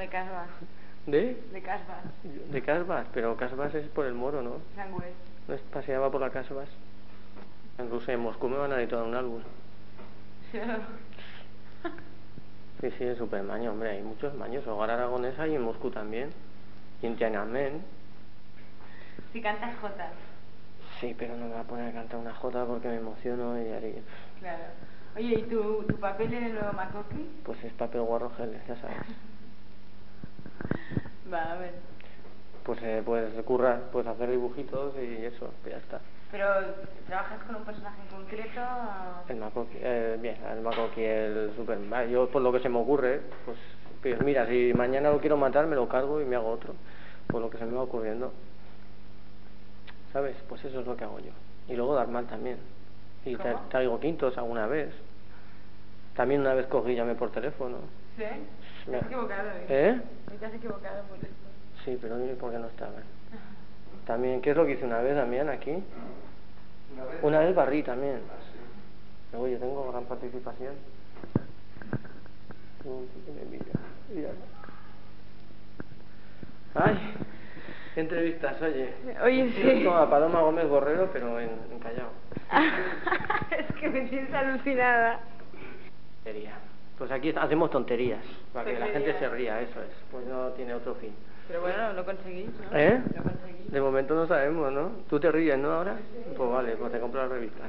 de Casbas. ¿De? De Casbas. De Casbas, pero Casbas es por el Moro, ¿no? Sangües. No es paseaba por la Casbas. Incluso en Moscú me van a editar un álbum. Sí, sí, es súper maño, hombre, hay muchos maños. Hogar Aragonesa y en Moscú también. Y en Tiananmen. Si cantas jotas. Sí, pero no me voy a poner a cantar una jota porque me emociono y haré... Claro. Oye, ¿y tu papel en el nuevo Makoki? Pues es papel guarro gel, ya sabes. Va, a ver. Pues puedes currar, puedes hacer dibujitos y eso, pues ya está. ¿Pero trabajas con un personaje en concreto? El Makoki, bien, el Makoki, el Superman. Yo, por lo que se me ocurre, pues mira, si mañana lo quiero matar, me lo cargo y me hago otro. Por lo que se me va ocurriendo. ¿Sabes? Pues eso es lo que hago yo. Y luego Darman también. Y traigo quintos alguna vez. También una vez cogí y llamé por teléfono. ¿Sí? Te has equivocado, Te has equivocado por esto. Sí, pero dime por qué no estaban. También, ¿qué es lo que hice una vez, Damián, aquí? Una vez barrí también. Luego yo tengo gran participación. Ay, qué entrevistas, oye. Oye, sí. Es como a Paloma Gómez Borrero, pero en Callao. Es que me tienes alucinada. Pues aquí hacemos tonterías, para que la gente se ría, eso es. Pues no tiene otro fin. Pero bueno, lo conseguís, ¿no? ¿Eh? Lo conseguís. De momento no sabemos, ¿no? Tú te ríes, ¿no? Ahora. Sí. Pues vale, pues te compro la revista.